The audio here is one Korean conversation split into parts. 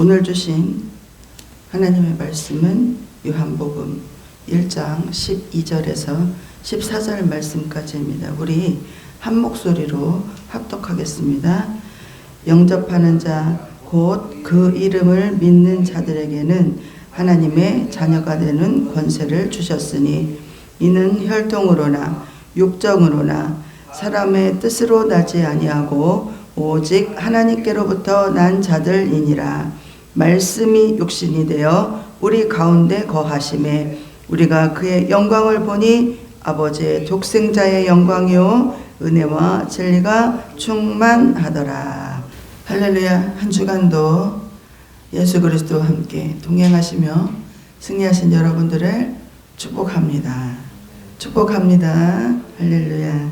오늘 주신 하나님의 말씀은 요한복음 1장 12절에서 14절 말씀까지입니다. 우리 한 목소리로 합독하겠습니다. 영접하는 자 곧 그 이름을 믿는 자들에게는 하나님의 자녀가 되는 권세를 주셨으니 이는 혈통으로나 육정으로나 사람의 뜻으로 나지 아니하고 오직 하나님께로부터 난 자들이니라. 말씀이 육신이 되어 우리 가운데 거하심에 우리가 그의 영광을 보니 아버지의 독생자의 영광이요 은혜와 진리가 충만하더라. 할렐루야. 한 주간도 예수 그리스도와 함께 동행하시며 승리하신 여러분들을 축복합니다. 축복합니다. 할렐루야.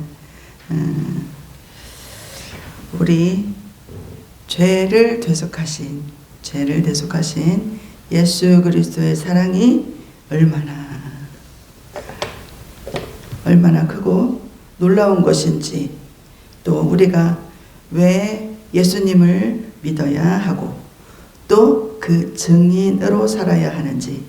우리 죄를 대속하신 예수 그리스도의 사랑이 얼마나 크고 놀라운 것인지, 또 우리가 왜 예수님을 믿어야 하고 또 그 증인으로 살아야 하는지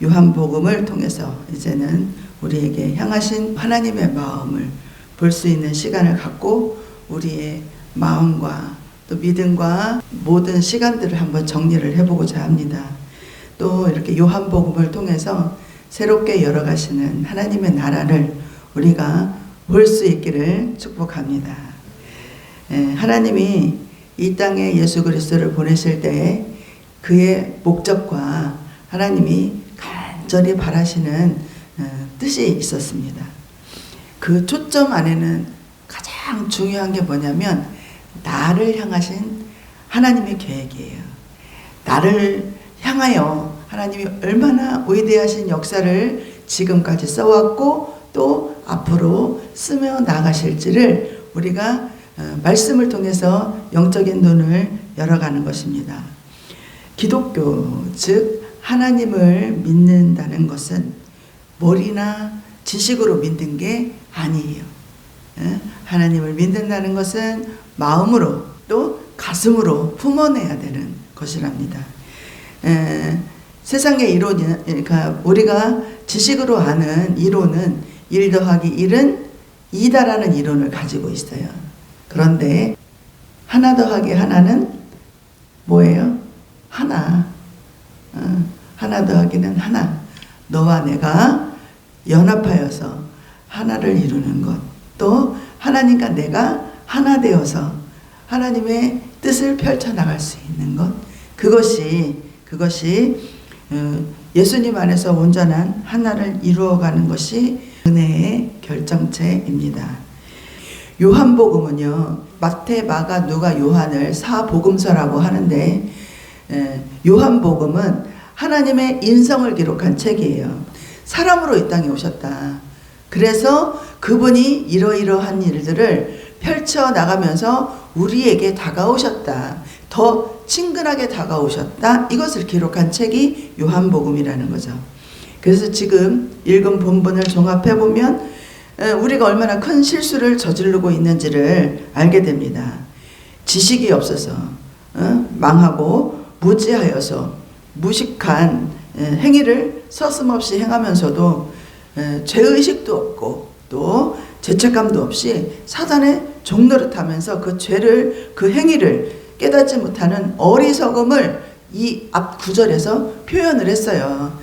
요한복음을 통해서 이제는 우리에게 향하신 하나님의 마음을 볼 수 있는 시간을 갖고 우리의 마음과 또 믿음과 모든 시간들을 한번 정리를 해보고자 합니다. 또 이렇게 요한복음을 통해서 새롭게 열어가시는 하나님의 나라를 우리가 볼 수 있기를 축복합니다. 하나님이 이 땅에 예수 그리스도를 보내실 때 그의 목적과 하나님이 간절히 바라시는 뜻이 있었습니다. 그 초점 안에는 가장 중요한 게 뭐냐면 나를 향하신 하나님의 계획이에요. 나를 향하여 하나님이 얼마나 위대하신 역사를 지금까지 써왔고 또 앞으로 쓰며 나가실지를 우리가 말씀을 통해서 영적인 눈을 열어가는 것입니다. 기독교, 즉 하나님을 믿는다는 것은 머리나 지식으로 믿는 게 아니에요. 하나님을 믿는다는 것은 마음으로 또 가슴으로 품어내야 되는 것이랍니다. 세상의 이론이, 그러니까 우리가 지식으로 아는 이론은 1 더하기 1은 2다라는 이론을 가지고 있어요. 그런데 하나 더하기 하나는 뭐예요? 하나. 하나 더하기는 하나. 너와 내가 연합하여서 하나를 이루는 것. 또 하나님과 내가 하나 되어서 하나님의 뜻을 펼쳐나갈 수 있는 것. 그것이 예수님 안에서 온전한 하나를 이루어가는 것이 은혜의 결정체입니다. 요한복음은요, 마태, 마가, 누가, 요한을 사복음서라고 하는데 요한복음은 하나님의 인성을 기록한 책이에요. 사람으로 이 땅에 오셨다. 그래서 그분이 이러이러한 일들을 펼쳐나가면서 우리에게 다가오셨다. 더 친근하게 다가오셨다. 이것을 기록한 책이 요한복음이라는 거죠. 그래서 지금 읽은 본문을 종합해보면 우리가 얼마나 큰 실수를 저지르고 있는지를 알게 됩니다. 지식이 없어서 망하고 무지하여서 무식한 행위를 서슴없이 행하면서도 죄의식도 없고 또 죄책감도 없이 사단의 종노릇하면서 그 죄를, 그 행위를 깨닫지 못하는 어리석음을 이 앞 구절에서 표현을 했어요.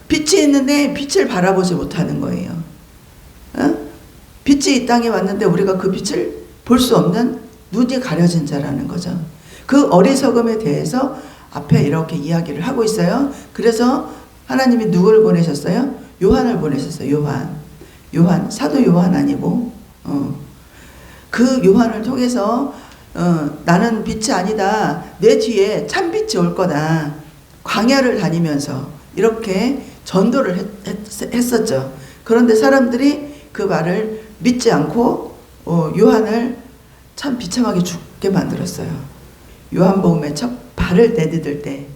빛이 있는데 빛을 바라보지 못하는 거예요. 빛이 이 땅에 왔는데 우리가 그 빛을 볼 수 없는 눈이 가려진 자라는 거죠. 그 어리석음에 대해서 앞에 이렇게 이야기를 하고 있어요. 그래서 하나님이 누구를 보내셨어요? 요한을 보내셨어요. 요한, 사도 요한 아니고 그 요한을 통해서 나는 빛이 아니다. 내 뒤에 참빛이 올 거다. 광야를 다니면서 이렇게 전도를 했었죠. 그런데 사람들이 그 말을 믿지 않고 요한을 참 비참하게 죽게 만들었어요. 요한복음의 첫 발을 내디딜 때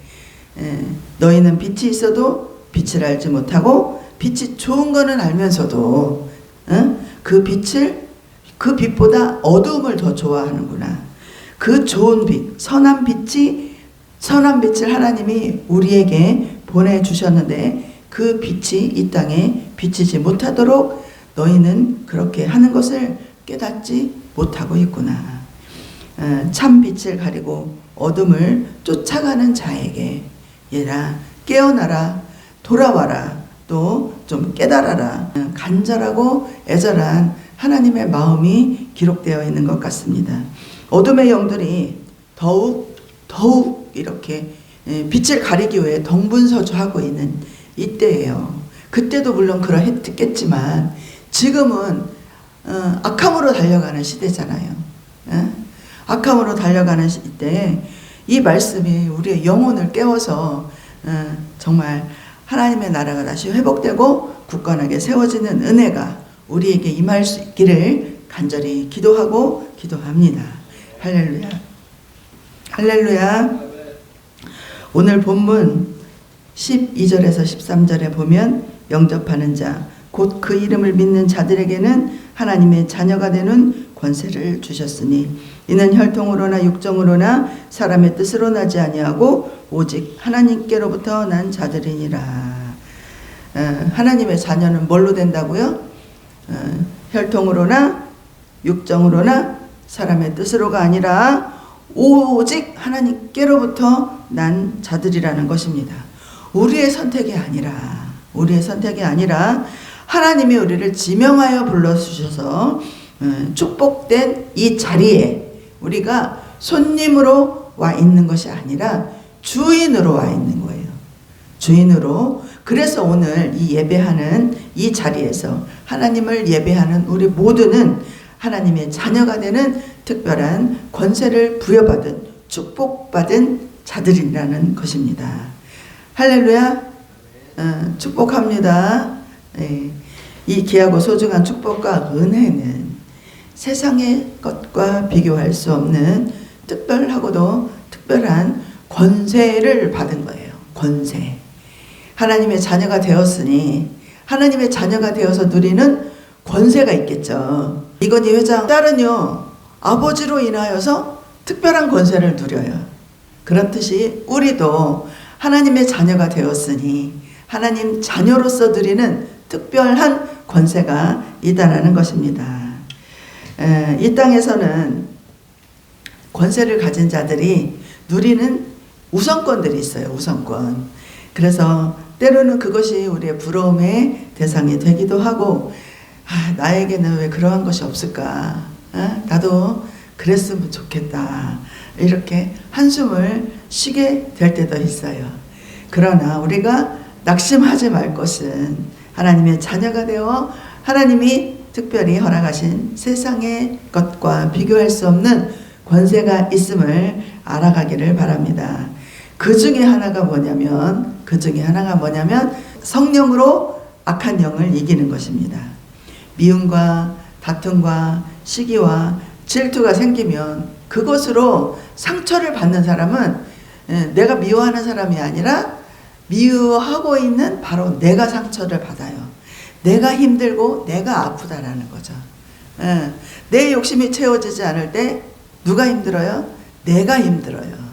너희는 빛이 있어도 빛을 알지 못하고 빛이 좋은 거는 알면서도 그 빛보다 어두움을 더 좋아하는구나. 그 좋은 빛, 선한 빛이 선한 빛을 하나님이 우리에게 보내주셨는데 그 빛이 이 땅에 비치지 못하도록 너희는 그렇게 하는 것을 깨닫지 못하고 있구나. 참 빛을 가리고 어둠을 쫓아가는 자에게 얘라 깨어나라, 돌아와라, 또 좀 깨달아라. 간절하고 애절한 하나님의 마음이 기록되어 있는 것 같습니다. 어둠의 영들이 더욱 이렇게 빛을 가리기 위해 동분서주하고 있는 이때예요. 그때도 물론 그러했겠지만 지금은 악함으로 달려가는 시대잖아요. 악함으로 달려가는 시대에 이 말씀이 우리의 영혼을 깨워서 정말 하나님의 나라가 다시 회복되고 굳건하게 세워지는 은혜가 우리에게 임할 수 있기를 간절히 기도하고 기도합니다. 할렐루야. 할렐루야. 오늘 본문 12절에서 13절에 보면 영접하는 자, 곧 그 이름을 믿는 자들에게는 하나님의 자녀가 되는 권세를 주셨으니 이는 혈통으로나 육정으로나 사람의 뜻으로 나지 아니하고 오직 하나님께로부터 난 자들이니라. 하나님의 자녀는 뭘로 된다고요? 혈통으로나 육정으로나 사람의 뜻으로가 아니라 오직 하나님께로부터 난 자들이라는 것입니다. 우리의 선택이 아니라 하나님이 우리를 지명하여 불러주셔서 축복된 이 자리에 우리가 손님으로 와 있는 것이 아니라 주인으로 와 있는 거예요. 주인으로. 그래서 오늘 이 예배하는 이 자리에서 하나님을 예배하는 우리 모두는 하나님의 자녀가 되는 특별한 권세를 부여받은 축복받은 자들이라는 것입니다. 할렐루야. 축복합니다. 이 귀하고 소중한 축복과 은혜는 세상의 것과 비교할 수 없는 특별하고도 특별한 권세를 받은 거예요. 권세. 하나님의 자녀가 되었으니 하나님의 자녀가 되어서 누리는 권세가 있겠죠. 이건희 회장 딸은요, 아버지로 인하여서 특별한 권세를 누려요. 그렇듯이 우리도 하나님의 자녀가 되었으니 하나님 자녀로서 누리는 특별한 권세가 있다라는 것입니다. 이 땅에서는 권세를 가진 자들이 누리는 우선권들이 있어요. 우선권. 그래서 때로는 그것이 우리의 부러움의 대상이 되기도 하고, 나에게는 왜 그러한 것이 없을까? 나도 그랬으면 좋겠다. 이렇게 한숨을 쉬게 될 때도 있어요. 그러나 우리가 낙심하지 말 것은 하나님의 자녀가 되어 하나님이 특별히 허락하신 세상의 것과 비교할 수 없는 권세가 있음을 알아가기를 바랍니다. 그 중에 하나가 뭐냐면 성령으로 악한 영을 이기는 것입니다. 미움과 다툼과 시기와 질투가 생기면 그것으로 상처를 받는 사람은 내가 미워하는 사람이 아니라 미워하고 있는 바로 내가 상처를 받아요. 내가 힘들고 내가 아프다라는 거죠. 내 욕심이 채워지지 않을 때 누가 힘들어요? 내가 힘들어요.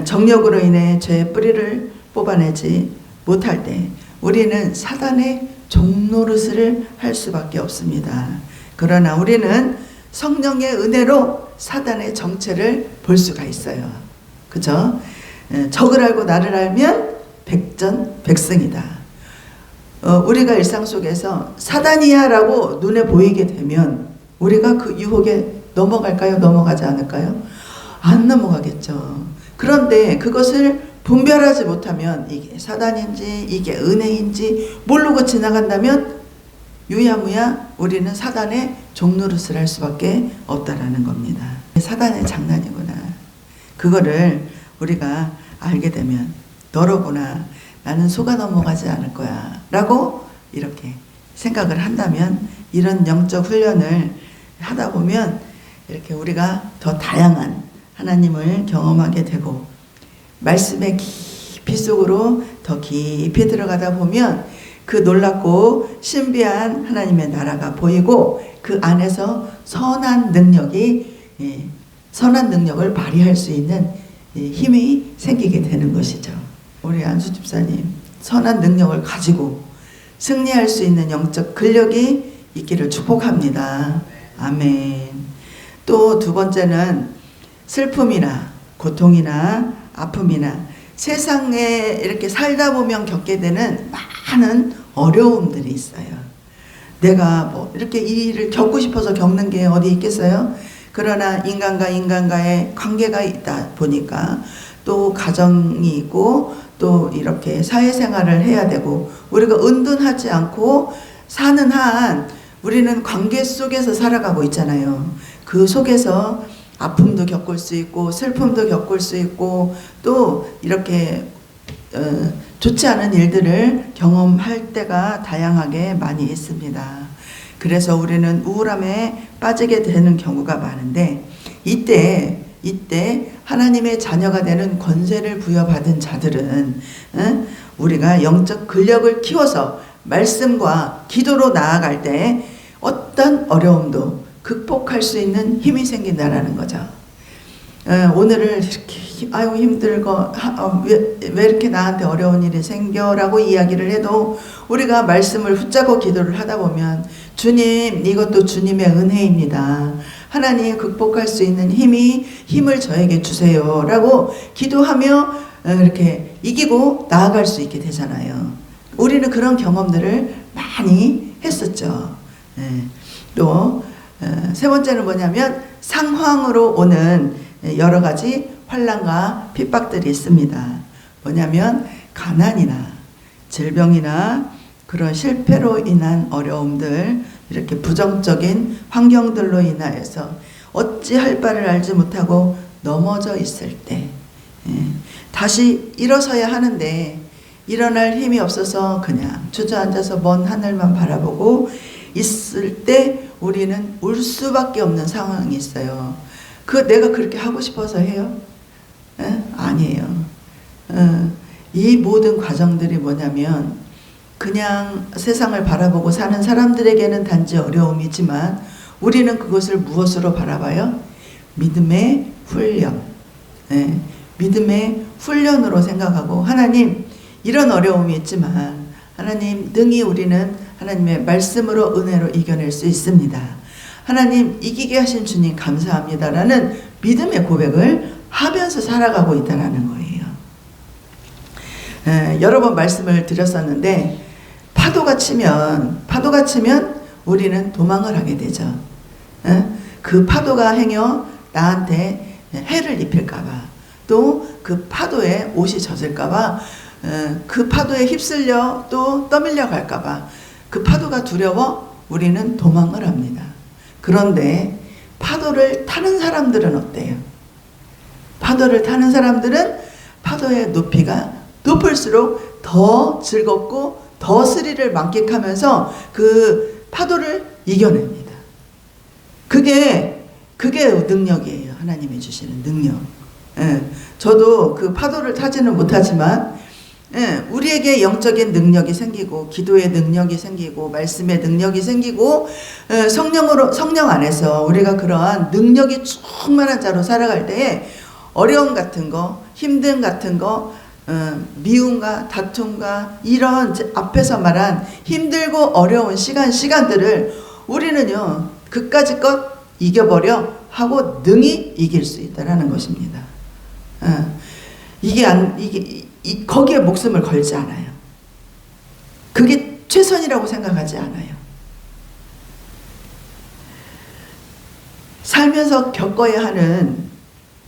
정욕으로 인해 죄의 뿌리를 뽑아내지 못할 때 우리는 사단의 종노릇을 할 수밖에 없습니다. 그러나 우리는 성령의 은혜로 사단의 정체를 볼 수가 있어요. 그죠? 적을 알고 나를 알면 백전백승이다. 우리가 일상 속에서 사단이야 라고 눈에 보이게 되면 우리가 그 유혹에 넘어갈까요? 넘어가지 않을까요? 안 넘어가겠죠. 그런데 그것을 분별하지 못하면 이게 사단인지 이게 은혜인지 모르고 지나간다면 유야무야 우리는 사단의 종노릇을 할 수밖에 없다라는 겁니다. 사단의 장난이구나. 그거를 우리가 알게 되면 너로구나. 나는 속아 넘어가지 않을 거야 라고 이렇게 생각을 한다면 이런 영적 훈련을 하다 보면 이렇게 우리가 더 다양한 하나님을 경험하게 되고 말씀의 깊이 속으로 더 깊이 들어가다 보면 그 놀랍고 신비한 하나님의 나라가 보이고 그 안에서 선한 능력이 선한 능력을 발휘할 수 있는 힘이 생기게 되는 것이죠. 우리 안수 집사님, 선한 능력을 가지고 승리할 수 있는 영적 근력이 있기를 축복합니다. 아멘. 또 두 번째는 슬픔이나 고통이나 아픔이나 세상에 이렇게 살다 보면 겪게 되는 많은 어려움들이 있어요. 내가 뭐 이렇게 이 일을 겪고 싶어서 겪는 게 어디 있겠어요? 그러나 인간과 인간과의 관계가 있다 보니까 또 가정이 있고 또 이렇게 사회생활을 해야 되고 우리가 은둔하지 않고 사는 한 우리는 관계 속에서 살아가고 있잖아요. 그 속에서 아픔도 겪을 수 있고 슬픔도 겪을 수 있고 또 이렇게 좋지 않은 일들을 경험할 때가 다양하게 많이 있습니다. 그래서 우리는 우울함에 빠지게 되는 경우가 많은데 이때 하나님의 자녀가 되는 권세를 부여받은 자들은 우리가 영적 근력을 키워서 말씀과 기도로 나아갈 때 어떤 어려움도 극복할 수 있는 힘이 생긴다라는 거죠. 오늘을 이렇게 아유 힘들고 왜 이렇게 나한테 어려운 일이 생겨라고 이야기를 해도 우리가 말씀을 붙잡고 기도를 하다 보면 주님, 이것도 주님의 은혜입니다. 하나님 극복할 수 있는 힘을 저에게 주세요 라고 기도하며 이렇게 이기고 나아갈 수 있게 되잖아요. 우리는 그런 경험들을 많이 했었죠. 또 세 번째는 뭐냐면 상황으로 오는 여러 가지 환난과 핍박들이 있습니다. 뭐냐면 가난이나 질병이나 그런 실패로 인한 어려움들, 이렇게 부정적인 환경들로 인하여서 어찌할 바를 알지 못하고 넘어져 있을 때 다시 일어서야 하는데 일어날 힘이 없어서 그냥 주저앉아서 먼 하늘만 바라보고 있을 때 우리는 울 수밖에 없는 상황이 있어요. 내가 그렇게 하고 싶어서 해요? 아니에요. 이 모든 과정들이 뭐냐면 그냥 세상을 바라보고 사는 사람들에게는 단지 어려움이지만 우리는 그것을 무엇으로 바라봐요? 믿음의 훈련. 믿음의 훈련으로 생각하고 하나님 이런 어려움이 있지만 하나님 능히 우리는 하나님의 말씀으로 은혜로 이겨낼 수 있습니다. 하나님 이기게 하신 주님 감사합니다라는 믿음의 고백을 하면서 살아가고 있다는 거예요. 여러 번 말씀을 드렸었는데 파도가 치면 우리는 도망을 하게 되죠. 그 파도가 행여 나한테 해를 입힐까봐 또 그 파도에 옷이 젖을까봐 그 파도에 휩쓸려 또 떠밀려 갈까봐 그 파도가 두려워 우리는 도망을 합니다. 그런데 파도를 타는 사람들은 어때요? 파도를 타는 사람들은 파도의 높이가 높을수록 더 즐겁고 더 스릴을 만끽하면서 그 파도를 이겨냅니다. 그게 능력이에요. 하나님이 주시는 능력. 저도 그 파도를 타지는 못하지만 우리에게 영적인 능력이 생기고 기도의 능력이 생기고 말씀의 능력이 생기고 성령 안에서 우리가 그러한 능력이 충만한 자로 살아갈 때에 어려움 같은 거, 힘듦 같은 거, 미움과 다툼과 이런 앞에서 말한 힘들고 어려운 시간들을 우리는요 그까짓 것 이겨버려 하고 능히 이길 수 있다라는 것입니다. 거기에 목숨을 걸지 않아요. 그게 최선이라고 생각하지 않아요. 살면서 겪어야 하는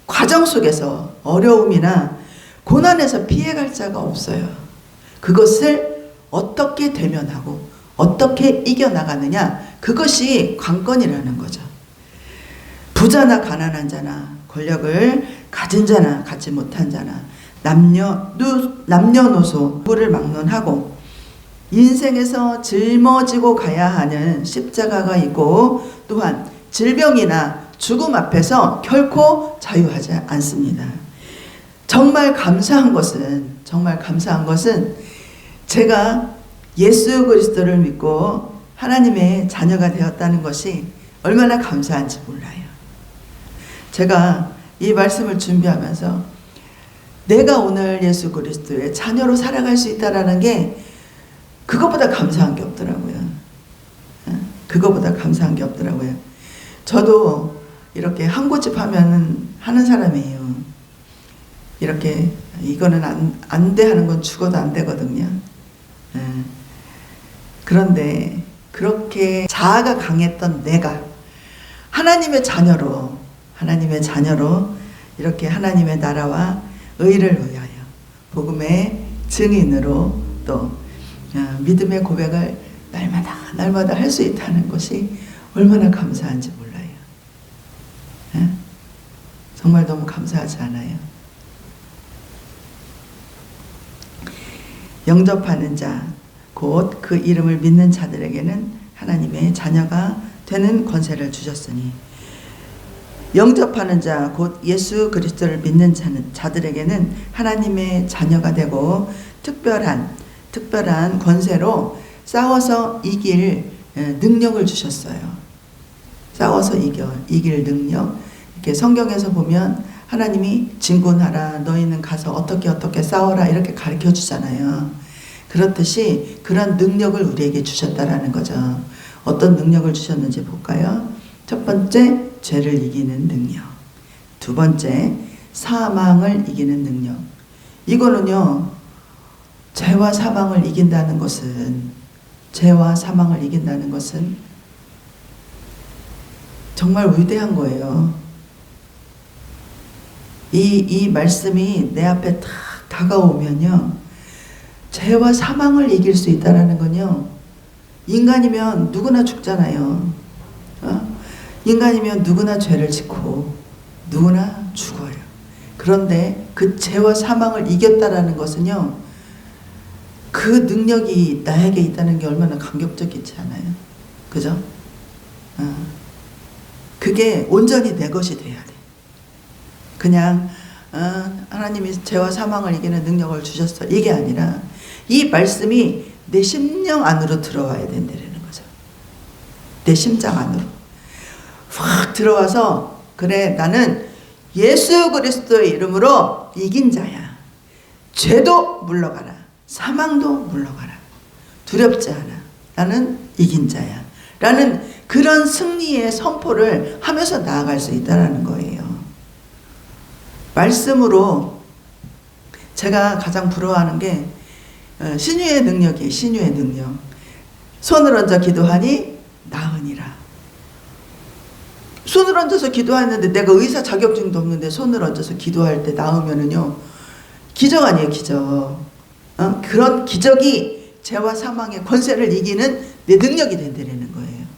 과정 속에서 어려움이나 고난에서 피해갈 자가 없어요. 그것을 어떻게 대면하고 어떻게 이겨나가느냐, 그것이 관건이라는 거죠. 부자나 가난한 자나 권력을 가진 자나 갖지 못한 자나 남녀노소 부를 막론하고 인생에서 짊어지고 가야 하는 십자가가 있고 또한 질병이나 죽음 앞에서 결코 자유하지 않습니다. 정말 감사한 것은 제가 예수 그리스도를 믿고 하나님의 자녀가 되었다는 것이 얼마나 감사한지 몰라요. 제가 이 말씀을 준비하면서 내가 오늘 예수 그리스도의 자녀로 살아갈 수 있다라는 게 그것보다 감사한 게 없더라고요. 그것보다 감사한 게 없더라고요. 저도 이렇게 한 고집 하는 사람이에요. 이렇게 이거는 안 돼 하는 건 죽어도 안 되거든요. 그런데 그렇게 자아가 강했던 내가 하나님의 자녀로 이렇게 하나님의 나라와 의를 위하여 복음의 증인으로 또 믿음의 고백을 날마다 할 수 있다는 것이 얼마나 감사한지 몰라요. 정말 너무 감사하지 않아요? 영접하는 자, 곧 그 이름을 믿는 자들에게는 하나님의 자녀가 되는 권세를 주셨으니, 영접하는 자, 곧 예수 그리스도를 믿는 자들에게는 하나님의 자녀가 되고 특별한 권세로 싸워서 이길 능력을 주셨어요. 싸워서 이길 능력. 이렇게 성경에서 보면 하나님이 진군하라, 너희는 가서 어떻게 싸워라 이렇게 가르쳐 주잖아요. 그렇듯이 그런 능력을 우리에게 주셨다라는 거죠. 어떤 능력을 주셨는지 볼까요? 첫 번째, 죄를 이기는 능력. 두 번째, 사망을 이기는 능력. 이거는요, 죄와 사망을 이긴다는 것은 정말 위대한 거예요. 이 말씀이 내 앞에 탁 다가오면요, 죄와 사망을 이길 수 있다는 건요, 인간이면 누구나 죽잖아요. 인간이면 누구나 죄를 짓고 누구나 죽어요. 그런데 그 죄와 사망을 이겼다라는 것은요, 그 능력이 나에게 있다는 게 얼마나 감격적이지 않아요? 그죠? 그게 온전히 내 것이 돼야 돼. 그냥 하나님이 죄와 사망을 이기는 능력을 주셨어, 이게 아니라 이 말씀이 내 심령 안으로 들어와야 된다는 거죠. 내 심장 안으로 확 들어와서, 그래, 나는 예수 그리스도의 이름으로 이긴 자야. 죄도 물러가라, 사망도 물러가라, 두렵지 않아, 나는 이긴 자야 라는 그런 승리의 선포를 하면서 나아갈 수 있다는 거예요. 말씀으로 제가 가장 부러워하는 게 신유의 능력이에요. 신유의 능력. 손을 얹어 기도하니 나으니라. 손을 얹어서 기도하는데 내가 의사 자격증도 없는데 손을 얹어서 기도할 때 나으면은요, 기적 아니에요, 기적. 그런 기적이 죄와 사망의 권세를 이기는 내 능력이 된다는 거예요.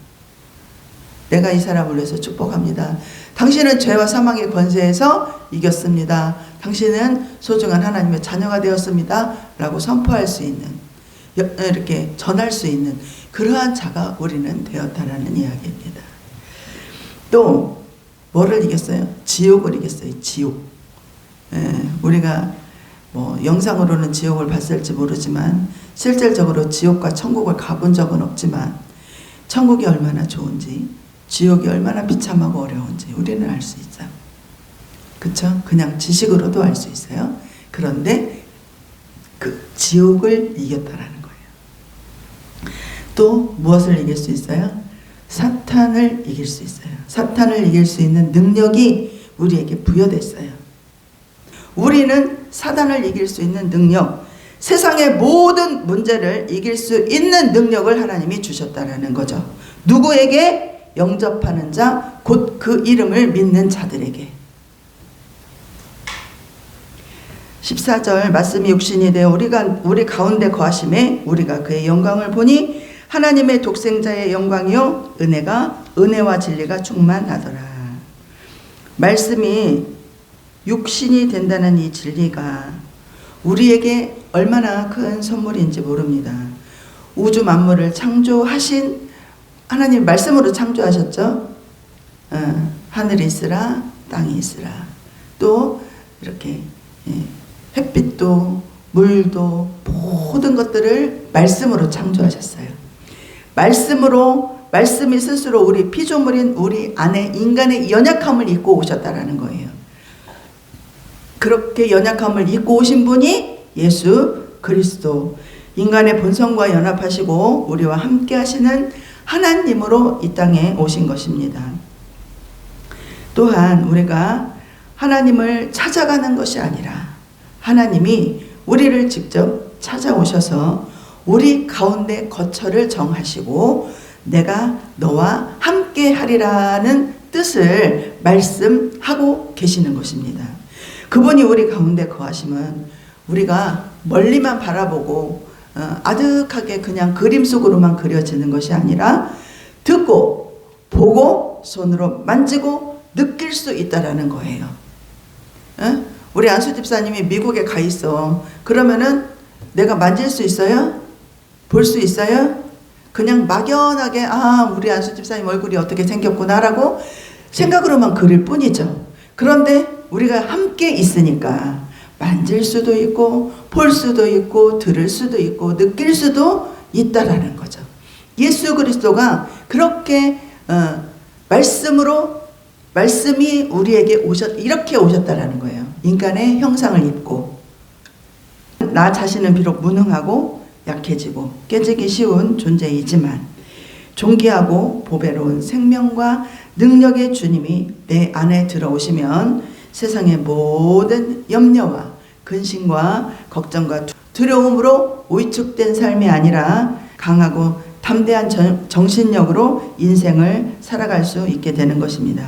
내가 이 사람을 위해서 축복합니다. 당신은 죄와 사망의 권세에서 이겼습니다. 당신은 소중한 하나님의 자녀가 되었습니다 라고 선포할 수 있는, 이렇게 전할 수 있는 그러한 자가 우리는 되었다라는 이야기입니다. 또 뭐를 이겼어요? 지옥을 이겼어요. 지옥. 우리가 뭐 영상으로는 지옥을 봤을지 모르지만 실질적으로 지옥과 천국을 가본 적은 없지만 천국이 얼마나 좋은지, 지옥이 얼마나 비참하고 어려운지 우리는 알 수 있어요. 그쵸? 그냥 지식으로도 알 수 있어요. 그런데 그 지옥을 이겼다라는 거예요. 또 무엇을 이길 수 있어요? 사탄을 이길 수 있어요. 사탄을 이길 수 있는 능력이 우리에게 부여됐어요. 우리는 사단을 이길 수 있는 능력, 세상의 모든 문제를 이길 수 있는 능력을 하나님이 주셨다라는 거죠. 누구에게? 영접하는 자, 곧 그 이름을 믿는 자들에게. 14절, 말씀이 육신이 되어 우리 가운데 거하심에 우리가 그의 영광을 보니 하나님의 독생자의 영광이요 은혜와 진리가 충만하더라. 말씀이 육신이 된다는 이 진리가 우리에게 얼마나 큰 선물인지 모릅니다. 우주 만물을 창조하신 하나님 말씀으로 창조하셨죠. 하늘이 있으라, 땅이 있으라. 또 이렇게 햇빛도 물도 모든 것들을 말씀으로 창조하셨어요. 말씀으로 말씀이 스스로 우리 피조물인 우리 안에 인간의 연약함을 입고 오셨다라는 거예요. 그렇게 연약함을 입고 오신 분이 예수 그리스도, 인간의 본성과 연합하시고 우리와 함께 하시는 하나님으로 이 땅에 오신 것입니다. 또한 우리가 하나님을 찾아가는 것이 아니라 하나님이 우리를 직접 찾아오셔서 우리 가운데 거처를 정하시고 내가 너와 함께 하리라는 뜻을 말씀하고 계시는 것입니다. 그분이 우리 가운데 거하시면 우리가 멀리만 바라보고 아득하게 그냥 그림 속으로만 그려지는 것이 아니라 듣고 보고 손으로 만지고 느낄 수 있다라는 거예요. 우리 안수 집사님이 미국에 가 있어. 그러면은 내가 만질 수 있어요? 볼 수 있어요? 그냥 막연하게 우리 안수 집사님 얼굴이 어떻게 생겼구나라고 생각으로만 그릴 뿐이죠. 그런데 우리가 함께 있으니까 만질 수도 있고 볼 수도 있고 들을 수도 있고 느낄 수도 있다라는 거죠. 예수 그리스도가 그렇게 말씀이 우리에게 이렇게 오셨다라는 거예요. 인간의 형상을 입고 나 자신은 비록 무능하고 약해지고 깨지기 쉬운 존재이지만 존귀하고 보배로운 생명과 능력의 주님이 내 안에 들어오시면 세상의 모든 염려와 근심과 걱정과 두려움으로 위축된 삶이 아니라 강하고 담대한 정신력으로 인생을 살아갈 수 있게 되는 것입니다.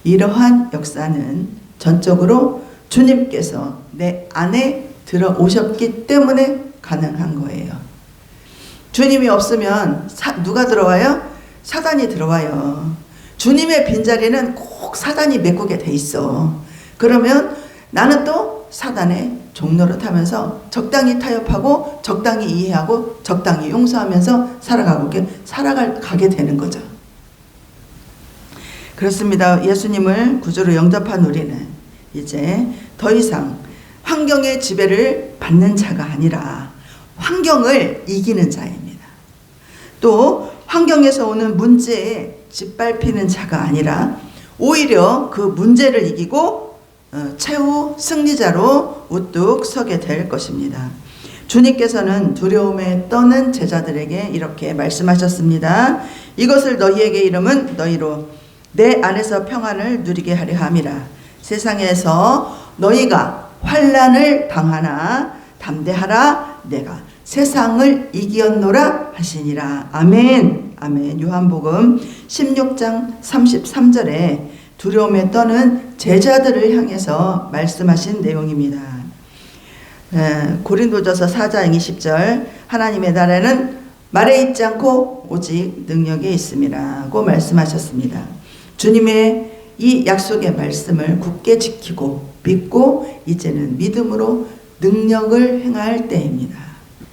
이러한 역사는 전적으로 주님께서 내 안에 들어오셨기 때문에 가능한 거예요. 주님이 없으면 누가 들어와요? 사단이 들어와요. 주님의 빈자리는 꼭 사단이 메꾸게 돼 있어. 그러면 나는 또 사단의 종로를 타면서 적당히 타협하고 적당히 이해하고 적당히 용서하면서 살아가게 되는 거죠. 그렇습니다. 예수님을 구주로 영접한 우리는 이제 더 이상 환경의 지배를 받는 자가 아니라 환경을 이기는 자입니다. 또 환경에서 오는 문제에 짓밟히는 자가 아니라 오히려 그 문제를 이기고 최후 승리자로 우뚝 서게 될 것입니다. 주님께서는 두려움에 떠는 제자들에게 이렇게 말씀하셨습니다. 이것을 너희에게 이름은 너희로 내 안에서 평안을 누리게 하려 함이라. 세상에서 너희가 환난을 당하나 담대하라. 내가 세상을 이기었노라 하시니라. 아멘. 아멘. 요한복음 16장 33절에 두려움에 떠는 제자들을 향해서 말씀하신 내용입니다. 고린도전서 4장 20절 하나님의 나라는 말에 있지 않고 오직 능력에 있음이라고 말씀하셨습니다. 주님의 이 약속의 말씀을 굳게 지키고 믿고 이제는 믿음으로 능력을 행할 때입니다.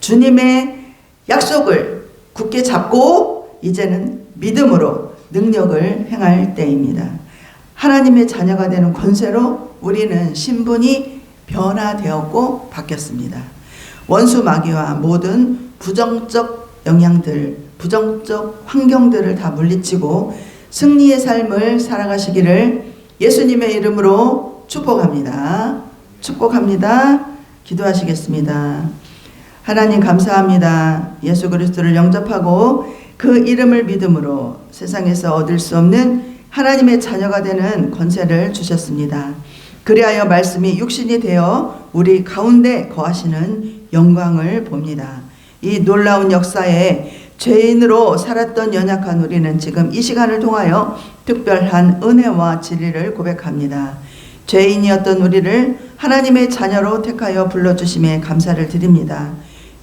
주님의 약속을 굳게 잡고 이제는 믿음으로 능력을 행할 때입니다. 하나님의 자녀가 되는 권세로 우리는 신분이 변화되었고 바뀌었습니다. 원수 마귀와 모든 부정적 영향들, 부정적 환경들을 다 물리치고 승리의 삶을 살아가시기를 예수님의 이름으로 축복합니다. 축복합니다. 기도하시겠습니다. 하나님 감사합니다. 예수 그리스도를 영접하고 그 이름을 믿음으로 세상에서 얻을 수 없는 하나님의 자녀가 되는 권세를 주셨습니다. 그리하여 말씀이 육신이 되어 우리 가운데 거하시는 영광을 봅니다. 이 놀라운 역사에 죄인으로 살았던 연약한 우리는 지금 이 시간을 통하여 특별한 은혜와 진리를 고백합니다. 죄인이었던 우리를 하나님의 자녀로 택하여 불러주심에 감사를 드립니다.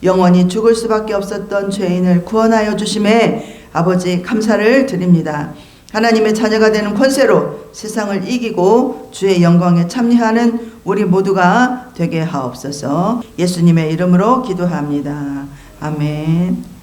영원히 죽을 수밖에 없었던 죄인을 구원하여 주심에 아버지 감사를 드립니다. 하나님의 자녀가 되는 권세로 세상을 이기고 주의 영광에 참여하는 우리 모두가 되게 하옵소서. 예수님의 이름으로 기도합니다. 아멘.